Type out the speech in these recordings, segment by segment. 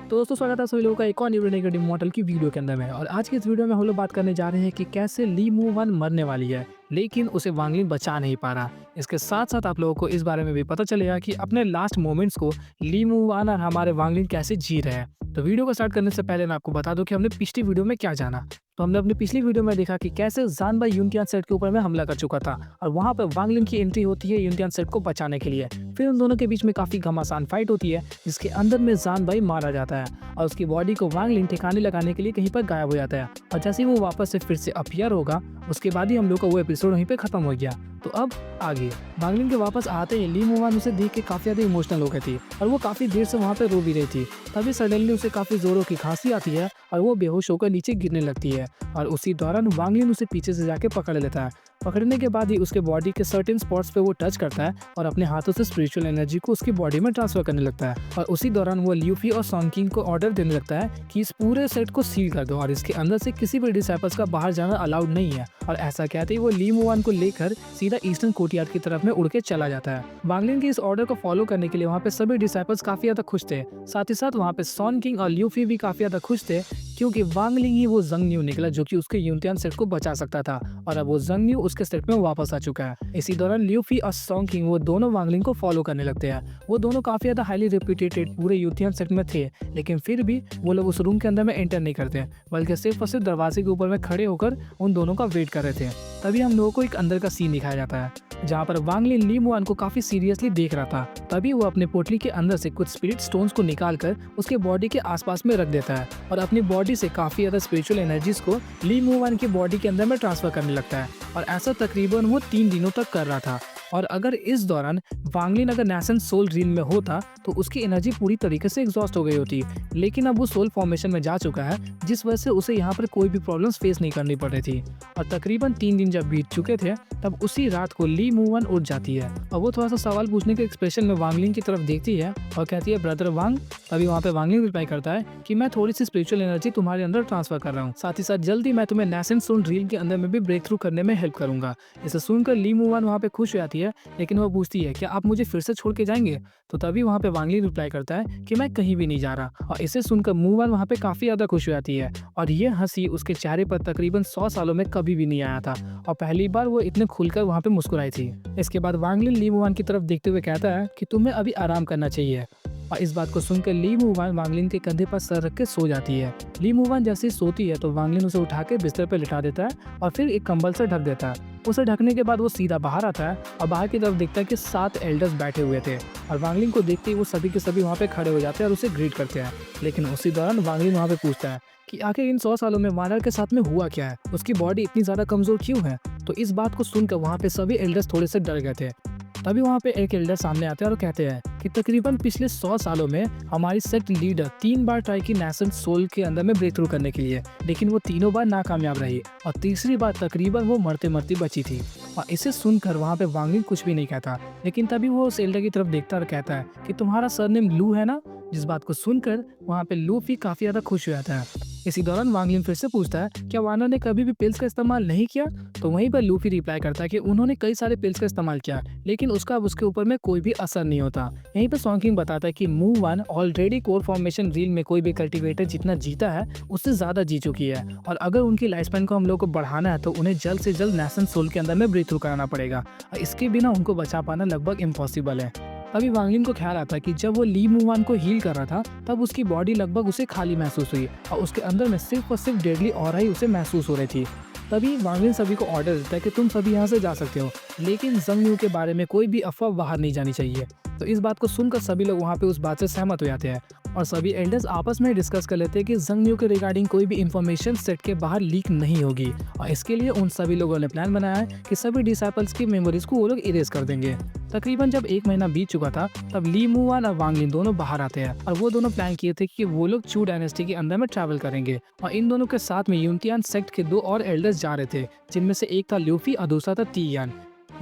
तो दोस्तों स्वागत है सभी लोगों का एक और न्यू नेगेटिव मॉडल की वीडियो के अंदर में। और आज की इस वीडियो में हम लोग बात करने जा रहे हैं कि कैसे ली मू वन मरने वाली है लेकिन उसे वांग लिन बचा नहीं पा रहा। इसके साथ साथ आप लोगों को इस बारे में भी पता चलेगा कि अपने लास्ट मोमेंट्स को ली मू वन और हमारे वांग लिन कैसे जी रहे हैं। तो वीडियो को स्टार्ट करने से पहले मैं आपको बता दूं कि हमने पिछली वीडियो में क्या जाना। तो हमने अपनी पिछली वीडियो में देखा कि कैसे जान भाई यूनतियान सेट के ऊपर में हमला कर चुका था और वहां पर वांग लिन की एंट्री होती है यूनतियान सेट को बचाने के लिए। फिर उन दोनों के बीच में काफी घमासान फाइट होती है जिसके अंदर में जान भाई मारा जाता है और उसकी बॉडी को वांग लिन ठिकाने लगाने के लिए कहीं पर गायब हो जाता है। और जैसे ही वो वापस से फिर से अपीयर होगा उसके बाद ही हम लोग का वो एपिसोड वहीं पे खत्म हो गया। तो अब आगे वांग लिन के वापस आते ही ली मू वन उसे देख के काफी ज्यादा इमोशनल हो गई थी और वो काफी देर से वहाँ पे रो भी रही थी। तभी सडनली उसे काफी जोरों की खांसी आती है और वो बेहोश होकर नीचे गिरने लगती है और उसी दौरान वांग लिन उसे पीछे से जाके पकड़ लेता है। पकड़ने के बाद ही उसके बॉडी के सर्टेन स्पॉट्स पे वो टच करता है और अपने हाथों से स्पिरिचुअल एनर्जी को उसकी बॉडी में ट्रांसफर करने लगता है। और उसी दौरान वो ल्यूफी और सॉन्ग किंग को ऑर्डर देने लगता है कि इस पूरे सेट को सील कर दो और इसके अंदर से किसी भी डिसाइपल्स का बाहर जाना अलाउड नहीं है। और ऐसा कहते ही वो ली मू वन को लेकर सीधा ईस्टर्न कोर्टयार्ड की तरफ में उड़ के चला जाता है। वांग लिन के इस ऑर्डर को फॉलो करने के लिए वहाँ पे सभी डिसाइपल्स काफी ज्यादा खुश थे। साथ ही साथ वहाँ पे सॉन्ग किंग और ल्यूफी भी काफी ज्यादा खुश थे क्योंकि वांग लिन ही वो जंग न्यू निकला जो कि उसके यूनतियान सेट को बचा सकता था और अब वो जंग न्यू उसके सेट में वापस आ चुका है। इसी दौरान ल्यूफी और सॉन्ग किंग वो दोनों वांग लिन को फॉलो करने लगते हैं। वो दोनों काफी ज्यादा हाईली रेप्यूटेटेड पूरे यूनतियान सेट में थे लेकिन फिर भी वो लोग उस रूम के अंदर में एंटर नहीं करते बल्कि सिर्फ और सिर्फ दरवाजे के ऊपर में खड़े होकर उन दोनों का वेट कर रहे थे। तभी हम लोगों को एक अंदर का सीन दिखाया जाता है जहाँ पर वांग लिन ली मू वन को काफी सीरियसली देख रहा था। तभी वो अपने पोटली के अंदर से कुछ स्पिरिट स्टोन्स को निकालकर उसके बॉडी के आसपास में रख देता है और अपनी बॉडी से काफी ज्यादा स्पिरिचुअल एनर्जीज को ली मू वन की बॉडी के अंदर में ट्रांसफर करने लगता है। और ऐसा तकरीबन वो 3 दिनों तक कर रहा था। और अगर इस दौरान वांग लिन अगर नैशन सोल रील में होता तो उसकी एनर्जी पूरी तरीके से एग्जॉस्ट हो गई होती, लेकिन अब वो सोल फॉर्मेशन में जा चुका है जिस वजह से उसे यहाँ पर कोई भी प्रॉब्लम्स फेस नहीं करनी पड़ रही थी। और तकरीबन 3 दिन जब बीत चुके थे तब उसी रात को ली मू वन उठ जाती है और वो थोड़ा सा सवाल पूछने के एक्सप्रेशन में वांग लिन की तरफ देखती है और कहती है ब्रदर वांग। तभी वहाँ पे वांग लिन रिप्लाई करता है कि मैं थोड़ी सी स्पिरिचुअल एनर्जी तुम्हारे अंदर ट्रांसफर कर रहा हूँ, साथ ही साथ जल्दी मैं तुम्हें नैशन सोल रील के अंदर में भी ब्रेक थ्रू करने में हेल्प करूंगा। इसे सुनकर ली मू वन वहाँ पे खुश हो जाती है लेकिन वो पूछती है क्या आप मुझे फिर से छोड़ के जाएंगे। तो तभी वहाँ पे वांग लिन रिप्लाई करता है कि मैं कहीं भी नहीं जा रहा। और इसे सुनकर मू वन वहाँ पे काफी ज्यादा खुश हो जाती है और ये हंसी उसके चेहरे पर तकरीबन 100 सालों में कभी भी नहीं आया था और पहली बार वो इतने खुलकर वहाँ पे मुस्कुराई थी। इसके बाद वांग लिन ली मू वन की तरफ देखते हुए कहता है कि तुम्हें अभी आराम करना चाहिए। और इस बात को सुनकर ली मू वन वांग लिन के कंधे पर सर रख के सो जाती है। ली मू वन जैसे ही सोती है तो वांग लिन उसे उठा के बिस्तर पर लिटा देता है और फिर एक कंबल से ढक देता है। उसे ढकने के बाद वो सीधा बाहर आता है और बाहर की तरफ देखता है कि 7 एल्डर्स बैठे हुए थे और वांग लिन को देखते ही वो सभी के सभी वहाँ पे खड़े हो जाते हैं और उसे ग्रीट करते हैं। लेकिन उसी दौरान वांग लिन वहाँ पे पूछता है कि आखिर इन 100 सालों में वानर के साथ में हुआ क्या है, उसकी बॉडी इतनी ज्यादा कमजोर क्यों है। तो इस बात को सुनकर वहाँ पे सभी एल्डर्स थोड़े से डर गए थे। तभी वहाँ पे एक एल्डर सामने आते हैं और कहते हैं कि तकरीबन पिछले 100 सालों में हमारी सेट लीडर 3 बार ट्राई की नैशन सोल के अंदर में ब्रेक थ्रू करने के लिए, लेकिन वो तीनों बार नाकामयाब रही और तीसरी बार तकरीबन वो मरते मरते बची थी। और इसे सुनकर वहाँ पे वांग लिन कुछ भी नहीं कहता, लेकिन तभी वो उस एल्डर की तरफ देखता और कहता है कि तुम्हारा सरनेम लू है ना। जिस बात को सुनकर वहाँ पे लूफी काफी ज्यादा खुश हो जाता है। इसी दौरान वांग लिन फिर से पूछता है क्या वानर ने कभी भी पिल्स का इस्तेमाल नहीं किया। तो वहीं पर लूफी रिप्लाई करता है कि उन्होंने कई सारे पिल्स का इस्तेमाल किया लेकिन उसका अब उसके ऊपर में कोई भी असर नहीं होता। यहीं पर सॉन्ग किंग बताता है कि मू one already core formation reel में कोई भी कल्टीवेटर जितना जीता है उससे ज्यादा जी चुकी है और अगर उनकी लाइफ स्पैन को हम लोग को बढ़ाना है तो उन्हें जल्द से जल्द नैशन सोल के अंदर में ब्रेक थ्रू कराना पड़ेगा और इसके बिना उनको बचा पाना लगभग इम्पॉसिबल है। तभी वांग लिन को ख्याल आता है कि जब वो ली मू वन को हील कर रहा था तब उसकी बॉडी लगभग उसे खाली महसूस हुई और उसके अंदर में सिर्फ और सिर्फ डेडली ऑरा ही उसे महसूस हो रही थी। तभी वांग लिन सभी को ऑर्डर देता है कि तुम सभी यहाँ से जा सकते हो लेकिन जंग न्यू के बारे में कोई भी अफवाह बाहर नहीं जानी चाहिए। तो इस बात को सुनकर सभी लोग वहाँ पे उस बात से सहमत हो जाते हैं और सभी एल्डर्स आपस में डिस्कस कर लेते हैं कि जंग न्यू के रिगार्डिंग कोई भी इंफॉर्मेशन सेट के बाहर लीक नहीं होगी। और इसके लिए उन सभी लोगों ने प्लान बनाया है कि सभी डिसाइपल्स की मेमोरीज को वो लोग इरेज कर देंगे। तकरीबन जब 1 महीना बीत चुका था तब ली मू वन और वांग लिन दोनों बाहर आते हैं और वो दोनों प्लान किए थे कि वो लोग चू डायनेस्टी के अंदर में ट्रैवल करेंगे और इन दोनों के साथ में यूनतियान सेक्ट के 2 और एल्डर्स जा रहे थे जिनमें से एक था ल्यूफी और दूसरा था तीयान।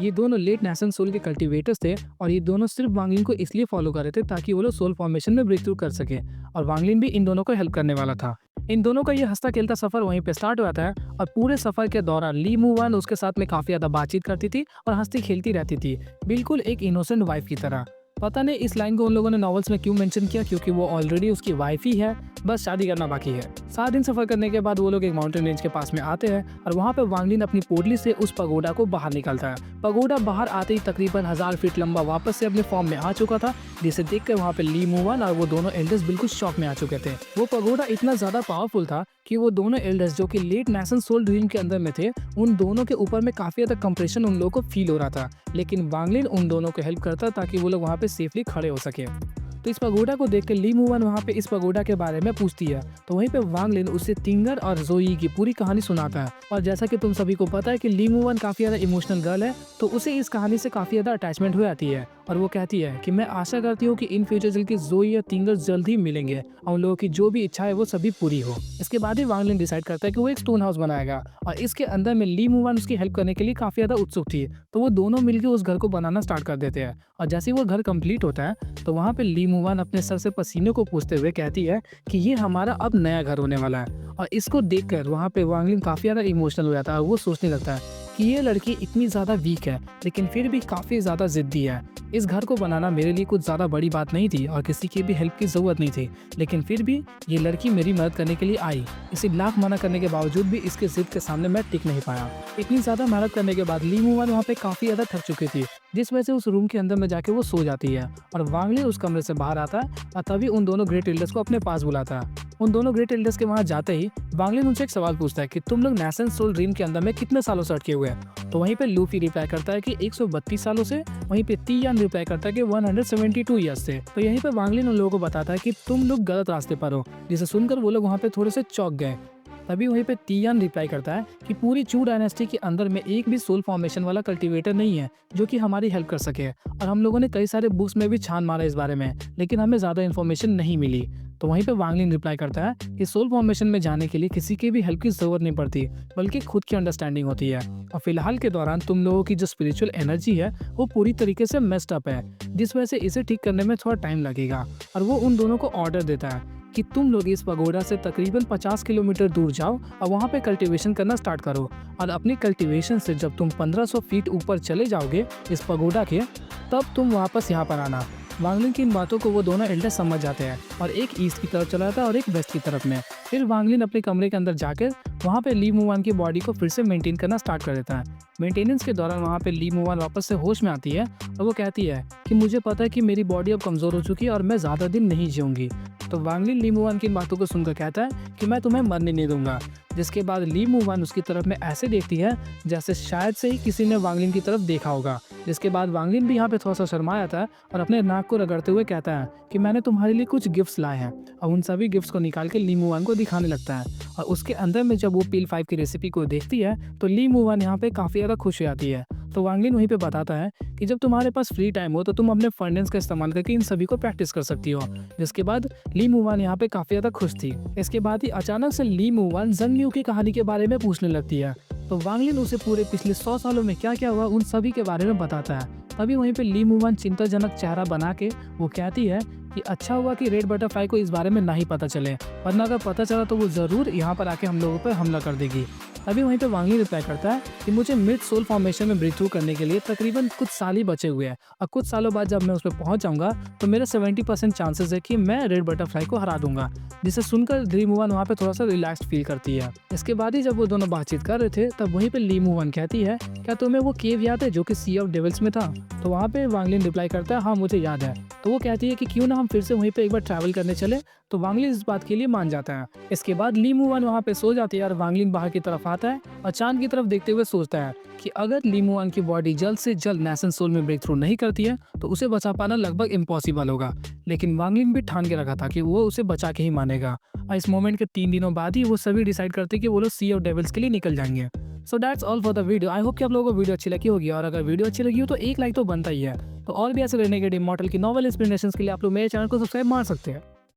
ये दोनों लेट नैशन सोल के कल्टीवेटर्स थे और ये दोनों सिर्फ वांग लिन को इसलिए फॉलो कर रहे थे ताकि वो लोग सोल फॉर्मेशन में ब्रेक थ्रू कर सके और वांग लिन भी इन दोनों को हेल्प करने वाला था। इन दोनों का ये हंसता खेलता सफर वहीं पे स्टार्ट हुआ था और पूरे सफर के दौरान ली मू वन उसके साथ में काफी ज्यादा बातचीत करती थी और हंसती खेलती रहती थी, बिल्कुल एक इनोसेंट वाइफ की तरह। पता नहीं इस लाइन को उन लोगों ने नॉवेल्स में क्यों मेंशन किया, क्योंकि वो ऑलरेडी उसकी वाइफ ही है, बस शादी करना बाकी है। 7 दिन सफर करने के बाद वो लोग एक माउंटेन रेंज के पास में आते हैं और वहाँ पे वांग लिन अपनी पोटली से उस पगोडा को बाहर निकालता है। पगोडा बाहर आते ही तकरीबन 1000 फीट लंबा वापस से अपने फॉर्म में आ चुका था, जिसे देखकर वहाँ पे ली मूवन और वो दोनों एल्डर्स बिल्कुल शॉक में आ चुके थे। वो पगोडा इतना ज्यादा पावरफुल था कि वो दोनों एल्डर्स जो कि लेट नेशन सोल ड्रीम के अंदर में थे, उन दोनों के ऊपर में काफी ज्यादा कंप्रेशन उन लोगों को फील हो रहा था। लेकिन वांग लिन उन दोनों को हेल्प करता ताकि वो लोग वहाँ पे सेफली खड़े हो सके। तो इस पगोडा को देख के ली मूवन वहाँ पे इस पगोडा के बारे में पूछती है, तो वहीं पे वांग लिन उससे तिंगर और जोई की पूरी कहानी सुनाता है। और जैसा कि तुम सभी को पता है कि ली मूवन काफी ज्यादा इमोशनल गर्ल है, तो उसे इस कहानी से काफी ज्यादा अटैचमेंट हो जाती है और वो कहती है कि मैं आशा करती हूँ कि इन फ्यूचर जल्द की जोई या तिंगर जल्द ही मिलेंगे और उन लोगों की जो भी इच्छा है वो सभी पूरी हो। इसके बाद ही वांग लिन डिसाइड करता है कि वो एक स्टोन हाउस बनाएगा और इसके अंदर में ली मूवन उसकी हेल्प करने के लिए काफी ज्यादा उत्सुक थी। तो वो दोनों मिलकर उस घर को बनाना स्टार्ट कर देते हैं और जैसे ही वो घर कंप्लीट होता है तो वहाँ पे ली मूवन अपने सर से पसीने को पूछते हुए कहती है कि ये हमारा अब नया घर होने वाला है। और इसको देखकर वहाँ पे वांग लिन काफी ज्यादा इमोशनल हो जाता है और वो सोचने लगता है कि ये लड़की इतनी ज्यादा वीक है लेकिन फिर भी काफी ज्यादा जिद्दी है। इस घर को बनाना मेरे लिए कुछ ज्यादा बड़ी बात नहीं थी और किसी की भी हेल्प की जरूरत नहीं थी, लेकिन फिर भी ये लड़की मेरी मदद करने के लिए आई। इसे लाख मना करने के बावजूद भी इसके जिद के सामने मैं टिक नहीं पाया। इतनी ज्यादा मेहनत करने के बाद ली मूवन वहाँ पे काफी ज्यादा थक चुकी थी, जिस वजह से उस रूम के अंदर में जाके वो सो जाती है और वांग लिन उस कमरे से बाहर आता है और तभी उन दोनों ग्रेट एल्डर्स को अपने पास बुलाता है। उन दोनों ग्रेट एल्डर्स के वहाँ जाते ही वांग लिन उनसे एक सवाल पूछता है कि तुम लोग नेशन सोल ड्रीम के अंदर में कितने सालों से अटके हुए हैं। तो वहीं पे लूफी रिप्लाई करता है कि 132 सालों से। वहीं पे तियान रिप्लाई करता है कि 172 ईयर्स से। तो यहीं पे वांग लिन उन लोगों को बताता है कि तुम लोग गलत रास्ते पर हो, जिसे सुनकर वो लोग वहाँ पे थोड़े से चौंक गए। तभी वहीं पे तियान रिप्लाई करता है कि पूरी चू डायनेस्टी के अंदर में एक भी सोल फॉर्मेशन वाला कल्टीवेटर नहीं है जो कि हमारी हेल्प कर सके, और हम लोगों ने कई सारे बुक्स में भी छान मारा इस बारे में, लेकिन हमें ज्यादा इन्फॉर्मेशन नहीं मिली। तो वहीं पे वांग लिन रिप्लाई करता है कि सोल फॉर्मेशन में जाने के लिए किसी की भी हेल्प की जरूरत नहीं पड़ती, बल्कि खुद की अंडरस्टैंडिंग होती है। और फिलहाल के दौरान तुम लोगों की जो स्पिरिचुअल एनर्जी है वो पूरी तरीके से मेस्ड अप है, जिस वजह से इसे ठीक करने में थोड़ा टाइम लगेगा। और वो उन दोनों को ऑर्डर देता है कि तुम लोग इस पगोडा से तकरीबन 50 किलोमीटर दूर जाओ और वहाँ पे कल्टीवेशन करना स्टार्ट करो, और अपनी कल्टीवेशन से जब तुम 1500 फीट ऊपर चले जाओगे इस पगोडा के, तब तुम वापस यहाँ पर आना। वांग लिन की इन बातों को वो दोनों एल्डर समझ जाते हैं और एक ईस्ट की तरफ चला जाता है और एक वेस्ट की तरफ में। फिर वांग लिन अपने कमरे के अंदर जाकर वहाँ पे ली मूवन की बॉडी को फिर से मेंटेन करना स्टार्ट कर देता है। मेंटेनेंस के दौरान वहाँ पे ली मूवन वापस से होश में आती है और वो कहती है कि मुझे पता है कि मेरी बॉडी अब कमजोर हो चुकी है और मैं ज्यादा दिन नहीं जीऊंगी। तो वांग लिन ली मूवन की इन बातों को सुनकर कहता है कि मैं तुम्हें मरने नहीं दूंगा। जिसके बाद ली मूवन उसकी तरफ में ऐसे देखती है जैसे शायद से ही किसी ने वांग लिन की तरफ देखा होगा। जिसके बाद वांग लिन भी यहाँ पे थोड़ा सा शर्मा जाता है और अपने नाक को रगड़ते हुए कहता है कि मैंने तुम्हारे लिए कुछ गिफ्ट्स लाए हैं, और उन सभी गिफ्ट्स को निकाल के ली मूवन को दिखाने लगता है। और उसके अंदर में जब वो पील 5 की रेसिपी को देखती है तो ली मूवन यहाँ पे काफी ज्यादा खुश हो जाती है। तो वांग लिन वहीं पे बताता है कि जब तुम्हारे पास फ्री टाइम हो तो तुम अपने फंडेंस का इस्तेमाल करके इन सभी को प्रैक्टिस कर सकती हो। जिसके बाद ली मूवन यहाँ पे काफी ज्यादा खुश थी। इसके बाद ही अचानक से ली मूवन जंग लियू की कहानी के बारे में पूछने लगती है। तो वांग लिन उसे पूरे पिछले 100 सालों में क्या क्या हुआ उन सभी के बारे में बताता है। तभी वहीं पे ली मूवन चिंताजनक चेहरा बना के वो कहती है कि अच्छा हुआ कि रेड बटरफ्लाई को इस बारे में नहीं पता चले, वरना अगर पता चला तो वो जरूर यहाँ पर आके हम लोगों पर हमला कर देगी। अभी वहीं पे वांग लिन रिप्लाई करता है कि मुझे मिड सोल फॉर्मेशन में ब्रेक थ्रू करने के लिए तकरीबन कुछ साल ही बचे हुए हैं, और कुछ सालों बाद जब मैं उस पर पहुंच जाऊंगा तो मेरे 70% चांसेस है कि मैं रेड बटरफ्लाई को हरा दूंगा। जिसे सुनकर ली मूवन वहाँ पे थोड़ा सा रिलैक्स्ड फील करती है। इसके बाद ही जब वो दोनों बातचीत कर रहे थे तब वहीं पे ली मूवन कहती है क्या तुम्हें वो केव याद है जो कि सी ऑफ डेविल्स में था। तो वहाँ पे वांग लिन रिप्लाई करता है हाँ मुझे याद है। तो वो कहती है कि क्यों ना हम फिर से वहीं पे एक बार ट्रैवल करने चले। तो वांग लिन इस बात के लिए मान जाता है। इसके बाद ली मूवन वहाँ पे सो जाती है और वांग लिन बाहर की तरफ आता है और चांद की तरफ देखते हुए सोचता है कि अगर ली मूवन की बॉडी जल्द से जल्द नेशन सोल में ब्रेक थ्रू नहीं करती है तो उसे बचा पाना लगभग इम्पॉसिबल होगा। लेकिन वांग लिन भी ठान के रखा था कि वो उसे बचा के ही मानेगा। और इस मोमेंट के 3 दिनों बाद ही वो सभी डिसाइड करते कि वो लोग सी ऑफ डेविल्स के लिए निकल जाएंगे। So that's all for the video. I hope कि आप लोगों को वीडियो अच्छी लगी होगी, और अगर वीडियो अच्छी लगी हो तो एक लाइक तो बनता ही है। तो और भी ऐसे रहने के इमॉर्टल की नॉवल इंस्पिरेशंस के लिए आप लोग मेरे चैनल को सब्सक्राइब मार सकते हैं।